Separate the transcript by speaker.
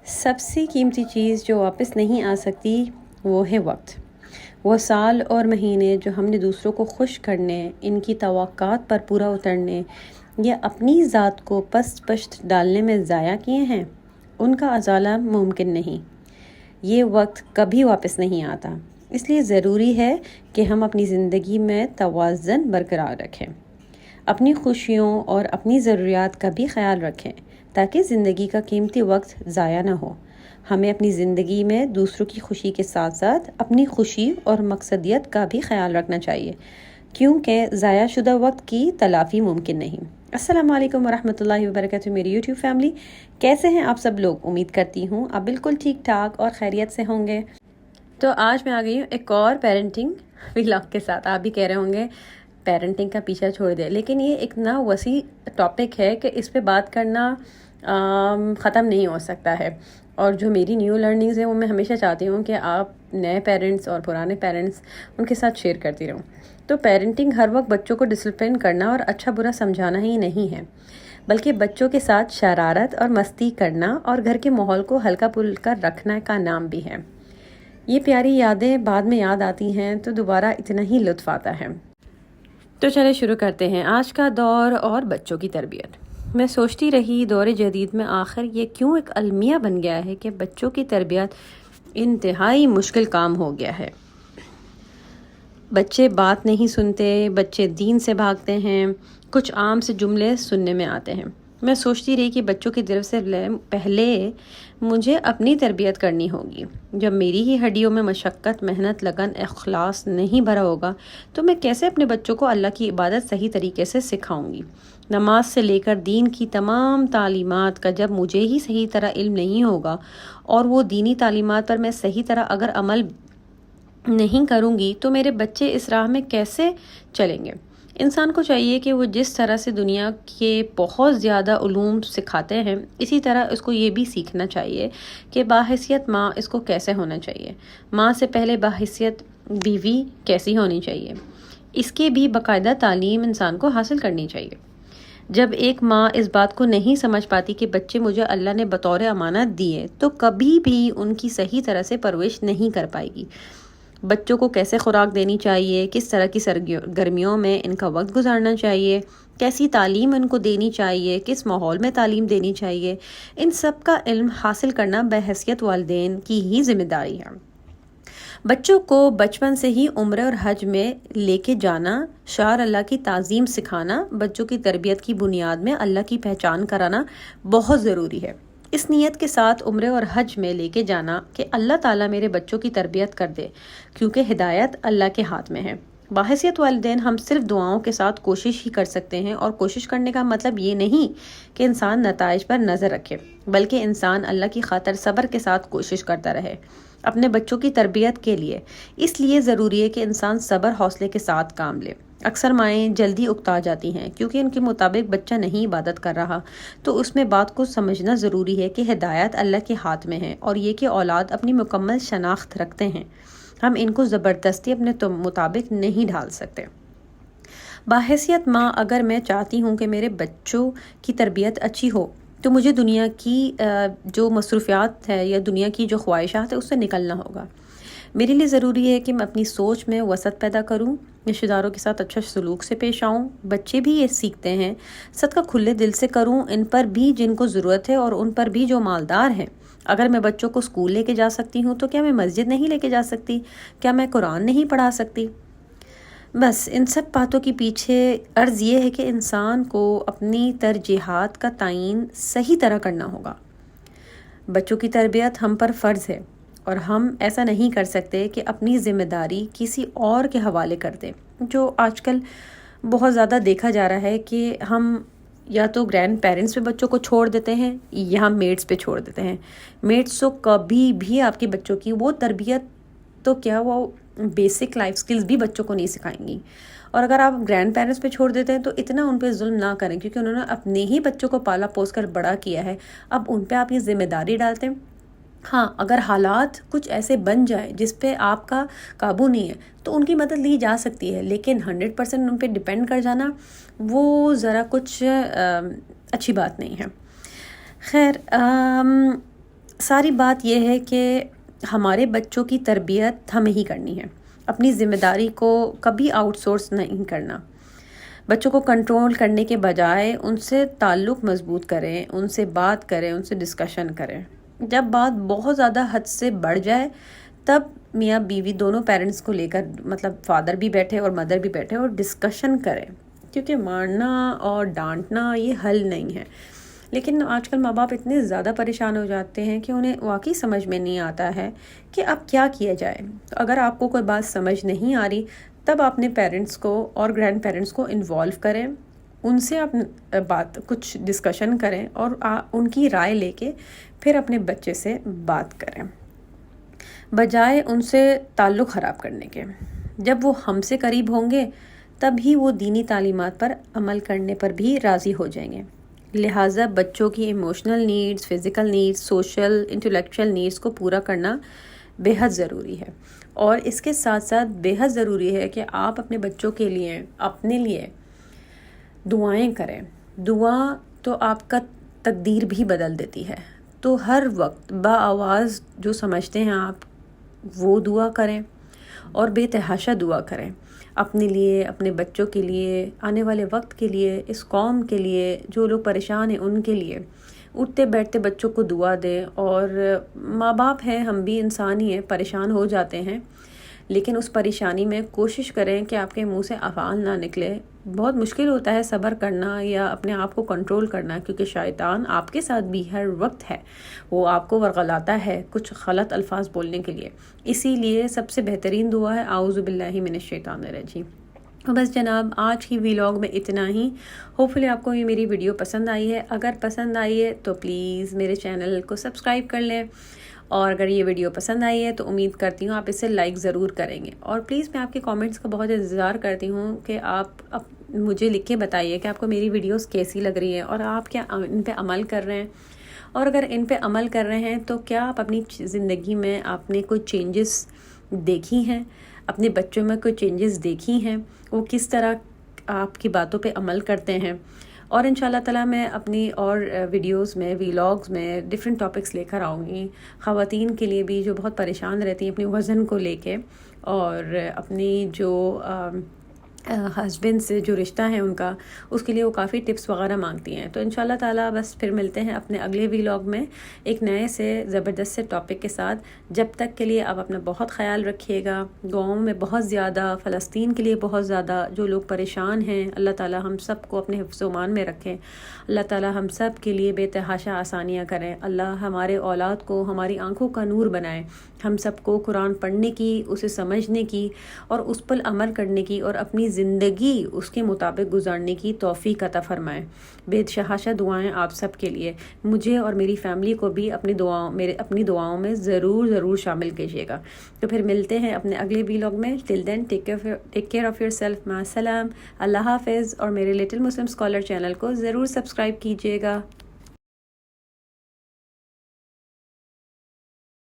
Speaker 1: سب سے قیمتی چیز جو واپس نہیں آ سکتی وہ ہے وقت، وہ سال اور مہینے جو ہم نے دوسروں کو خوش کرنے، ان کی توقعات پر پورا اترنے یا اپنی ذات کو پست پشت ڈالنے میں ضائع کیے ہیں، ان کا ازالہ ممکن نہیں۔ یہ وقت کبھی واپس نہیں آتا، اس لیے ضروری ہے کہ ہم اپنی زندگی میں توازن برقرار رکھیں، اپنی خوشیوں اور اپنی ضروریات کا بھی خیال رکھیں تاکہ زندگی کا قیمتی وقت ضائع نہ ہو۔ ہمیں اپنی زندگی میں دوسروں کی خوشی کے ساتھ ساتھ اپنی خوشی اور مقصدیت کا بھی خیال رکھنا چاہیے، کیونکہ ضائع شدہ وقت کی تلافی ممکن نہیں۔ السلام علیکم ورحمۃ اللہ وبرکاتہ میری یوٹیوب فیملی، کیسے ہیں آپ سب لوگ؟ امید کرتی ہوں آپ بالکل ٹھیک ٹھاک اور خیریت سے ہوں گے۔ تو آج میں آ گئی ہوں ایک اور پیرنٹنگ ولاگ کے ساتھ۔ آپ بھی کہہ رہے ہوں گے پیرنٹنگ کا پیچھا چھوڑ دے، لیکن یہ ایک نا وسیع ٹاپک ہے کہ اس پہ بات کرنا ختم نہیں ہو سکتا ہے، اور جو میری نیو لرننگز ہیں وہ میں ہمیشہ چاہتی ہوں کہ آپ نئے پیرنٹس اور پرانے پیرنٹس ان کے ساتھ شیئر کرتی رہوں۔ تو پیرنٹنگ ہر وقت بچوں کو ڈسپلن کرنا اور اچھا برا سمجھانا ہی نہیں ہے، بلکہ بچوں کے ساتھ شرارت اور مستی کرنا اور گھر کے ماحول کو ہلکا پھلکا رکھنا کا نام بھی ہے۔ یہ پیاری یادیں بعد میں یاد آتی ہیں تو دوبارہ اتنا ہی لطف آتا ہے۔ تو چلے شروع کرتے ہیں آج کا دور اور بچوں کی تربیت۔ میں سوچتی رہی دور جدید میں آخر یہ کیوں ایک المیہ بن گیا ہے کہ بچوں کی تربیت انتہائی مشکل کام ہو گیا ہے۔ بچے بات نہیں سنتے، بچے دین سے بھاگتے ہیں، کچھ عام سے جملے سننے میں آتے ہیں۔ میں سوچتی رہی کہ بچوں کی طرف سے پہلے مجھے اپنی تربیت کرنی ہوگی۔ جب میری ہی ہڈیوں میں مشقت، محنت، لگن، اخلاص نہیں بھرا ہوگا تو میں کیسے اپنے بچوں کو اللہ کی عبادت صحیح طریقے سے سکھاؤں گی؟ نماز سے لے کر دین کی تمام تعلیمات کا جب مجھے ہی صحیح طرح علم نہیں ہوگا اور وہ دینی تعلیمات پر میں صحیح طرح اگر عمل نہیں کروں گی تو میرے بچے اس راہ میں کیسے چلیں گے؟ انسان کو چاہیے کہ وہ جس طرح سے دنیا کے بہت زیادہ علوم سکھاتے ہیں، اسی طرح اس کو یہ بھی سیکھنا چاہیے کہ باحیثیت ماں اس کو کیسے ہونا چاہیے، ماں سے پہلے باحیثیت بیوی کیسی ہونی چاہیے، اس کی بھی باقاعدہ تعلیم انسان کو حاصل کرنی چاہیے۔ جب ایک ماں اس بات کو نہیں سمجھ پاتی کہ بچے مجھے اللہ نے بطور امانت دیے، تو کبھی بھی ان کی صحیح طرح سے پرورش نہیں کر پائے گی۔ بچوں کو کیسے خوراک دینی چاہیے، کس طرح کی سرگرمیوں میں ان کا وقت گزارنا چاہیے، کیسی تعلیم ان کو دینی چاہیے، کس ماحول میں تعلیم دینی چاہیے، ان سب کا علم حاصل کرنا بحیثیت والدین کی ہی ذمہ داری ہے۔ بچوں کو بچپن سے ہی عمرہ اور حج میں لے کے جانا، شعائر اللہ کی تعظیم سکھانا، بچوں کی تربیت کی بنیاد میں اللہ کی پہچان کرانا بہت ضروری ہے۔ اس نیت کے ساتھ عمرے اور حج میں لے کے جانا کہ اللہ تعالیٰ میرے بچوں کی تربیت کر دے، کیونکہ ہدایت اللہ کے ہاتھ میں ہے۔ باحیثیت والدین ہم صرف دعاؤں کے ساتھ کوشش ہی کر سکتے ہیں، اور کوشش کرنے کا مطلب یہ نہیں کہ انسان نتائج پر نظر رکھے، بلکہ انسان اللہ کی خاطر صبر کے ساتھ کوشش کرتا رہے اپنے بچوں کی تربیت کے لیے۔ اس لیے ضروری ہے کہ انسان صبر حوصلے کے ساتھ کام لے۔ اکثر مائیں جلدی اکتا جاتی ہیں کیونکہ ان کے مطابق بچہ نہیں عبادت کر رہا، تو اس میں بات کو سمجھنا ضروری ہے کہ ہدایت اللہ کے ہاتھ میں ہے، اور یہ کہ اولاد اپنی مکمل شناخت رکھتے ہیں، ہم ان کو زبردستی اپنے مطابق نہیں ڈھال سکتے۔ باحیثیت ماں اگر میں چاہتی ہوں کہ میرے بچوں کی تربیت اچھی ہو تو مجھے دنیا کی جو مصروفیات ہے یا دنیا کی جو خواہشات ہے اس سے نکلنا ہوگا۔ میرے لیے ضروری ہے کہ میں اپنی سوچ میں وسعت پیدا کروں، رشتہ داروں کے ساتھ اچھا سلوک سے پیش آؤں۔ بچے بھی یہ سیکھتے ہیں، صدقہ کھلے دل سے کروں ان پر بھی جن کو ضرورت ہے اور ان پر بھی جو مالدار ہیں۔ اگر میں بچوں کو اسکول لے کے جا سکتی ہوں تو کیا میں مسجد نہیں لے کے جا سکتی؟ کیا میں قرآن نہیں پڑھا سکتی؟ بس ان سب باتوں کے پیچھے عرض یہ ہے کہ انسان کو اپنی ترجیحات کا تعین صحیح طرح کرنا ہوگا۔ بچوں کی تربیت ہم پر فرض ہے، اور ہم ایسا نہیں کر سکتے کہ اپنی ذمہ داری کسی اور کے حوالے کر دیں، جو آج کل بہت زیادہ دیکھا جا رہا ہے کہ ہم یا تو گرینڈ پیرنٹس پہ بچوں کو چھوڑ دیتے ہیں یا میڈس پہ چھوڑ دیتے ہیں۔ میڈس تو کبھی بھی آپ کے بچوں کی وہ تربیت تو کیا وہ بیسک لائف سکلز بھی بچوں کو نہیں سکھائیں گی، اور اگر آپ گرینڈ پیرنٹس پہ چھوڑ دیتے ہیں تو اتنا ان پہ ظلم نہ کریں، کیونکہ انہوں نے اپنے ہی بچوں کو پالا پوس کر بڑا کیا ہے، اب ان پہ آپ یہ ذمہ داری ڈالتے ہیں۔ ہاں، اگر حالات کچھ ایسے بن جائے جس پہ آپ کا قابو نہیں ہے تو ان کی مدد لی جا سکتی ہے، لیکن 100% ان پہ ڈپینڈ کر جانا وہ ذرا کچھ اچھی بات نہیں ہے۔ خیر، ساری بات یہ ہے کہ ہمارے بچوں کی تربیت ہمیں ہی کرنی ہے، اپنی ذمہ داری کو کبھی آؤٹ سورس نہیں کرنا۔ بچوں کو کنٹرول کرنے کے بجائے ان سے تعلق مضبوط کریں، ان سے بات کریں، ان سے ڈسکشن کریں۔ جب بات بہت زیادہ حد سے بڑھ جائے تب میاں بیوی دونوں پیرنٹس کو لے کر، مطلب فادر بھی بیٹھے اور مدر بھی بیٹھے اور ڈسکشن کریں، کیونکہ مارنا اور ڈانٹنا یہ حل نہیں ہے۔ لیکن آج کل ماں باپ اتنے زیادہ پریشان ہو جاتے ہیں کہ انہیں واقعی سمجھ میں نہیں آتا ہے کہ اب کیا کیا جائے۔ اگر آپ کو کوئی بات سمجھ نہیں آ رہی تب اپنے پیرنٹس کو اور گرینڈ پیرنٹس کو انوالو کریں، ان سے اپنے بات کچھ ڈسکشن کریں اور ان کی رائے لے کے پھر اپنے بچے سے بات کریں، بجائے ان سے تعلق خراب کرنے کے۔ جب وہ ہم سے قریب ہوں گے تب ہی وہ دینی تعلیمات پر عمل کرنے پر بھی راضی ہو جائیں گے۔ لہٰذا بچوں کی emotional needs, physical needs, social intellectual needs کو پورا کرنا بے حد ضروری ہے، اور اس کے ساتھ ساتھ بے حد ضروری ہے کہ آپ اپنے بچوں کے لیے، اپنے لیے دعائیں کریں۔ دعا تو آپ کا تقدیر بھی بدل دیتی ہے، تو ہر وقت بآواز جو سمجھتے ہیں آپ وہ دعا کریں اور بے تحاشا دعا کریں، اپنے لیے، اپنے بچوں کے لیے، آنے والے وقت کے لیے، اس قوم کے لیے، جو لوگ پریشان ہیں ان کے لیے۔ اٹھتے بیٹھتے بچوں کو دعا دیں، اور ماں باپ ہیں، ہم بھی انسان ہی ہیں، پریشان ہو جاتے ہیں، لیکن اس پریشانی میں کوشش کریں کہ آپ کے منہ سے افعال نہ نکلے۔ بہت مشکل ہوتا ہے صبر کرنا یا اپنے آپ کو کنٹرول کرنا، کیونکہ شیطان آپ کے ساتھ بھی ہر وقت ہے، وہ آپ کو ورغلاتا ہے کچھ غلط الفاظ بولنے کے لیے۔ اسی لیے سب سے بہترین دعا ہے اعوذ باللہ من الشیطان الرجیم۔ بس جناب، آج کی ویلاگ میں اتنا ہی۔ ہوپفلی آپ کو یہ میری ویڈیو پسند آئی ہے۔ اگر پسند آئی ہے تو پلیز میرے چینل کو سبسکرائب کر لیں، اور اگر یہ ویڈیو پسند آئی ہے تو امید کرتی ہوں آپ اسے لائک ضرور کریں گے، اور پلیز میں آپ کے کامنٹس کا بہت انتظار کرتی ہوں کہ آپ مجھے لکھ کے بتائیے کہ آپ کو میری ویڈیوز کیسی لگ رہی ہیں اور آپ کیا ان پہ عمل کر رہے ہیں، اور اگر ان پہ عمل کر رہے ہیں تو کیا آپ اپنی زندگی میں آپ نے کوئی چینجز دیکھی ہیں، اپنے بچوں میں کوئی چینجز دیکھی ہیں، وہ کس طرح آپ کی باتوں پہ عمل کرتے ہیں۔ اور ان شاء اللہ تعالیٰ میں اپنی اور ویڈیوز میں، ویلاگز میں ڈفرینٹ ٹاپکس لے کر آؤں گی، خواتین کے لیے بھی جو بہت پریشان رہتی ہیں اپنے وزن کو لے کے، اور اپنی جو ہسبینڈ سے جو رشتہ ہے ان کا، اس کے لیے وہ کافی ٹپس وغیرہ مانگتی ہیں۔ تو ان شاء اللہ تعالیٰ بس پھر ملتے ہیں اپنے اگلے ویلاگ میں ایک نئے سے زبردست سے ٹاپک کے ساتھ۔ جب تک کے لیے آپ اپنا بہت خیال رکھیے گا۔ گاؤں میں بہت زیادہ، فلسطین کے لیے بہت زیادہ جو لوگ پریشان ہیں، اللہ تعالیٰ ہم سب کو اپنے حفظ و امان میں رکھیں۔ اللہ تعالیٰ ہم سب کے لیے بے تحاشا آسانیاں کریں۔ اللہ ہمارے اولاد کو ہماری آنکھوں کا نور بنائے، ہم سب کو قرآن پڑھنے کی، اسے سمجھنے کی اور اس پر عمل کرنے کی، اور اپنی زندگی اس کے مطابق گزارنے کی توفیق عطا فرمائے۔ بے تحاشا دعائیں آپ سب کے لیے۔ مجھے اور میری فیملی کو بھی اپنی دعاؤں میں ضرور شامل کیجیے گا۔ تو پھر ملتے ہیں اپنے اگلے ویلاگ میں۔ Till then take care of yourself. مع السلام، اللہ حافظ، اور میرے لٹل مسلم اسکالر چینل کو ضرور سبسکرائب کیجیے گا۔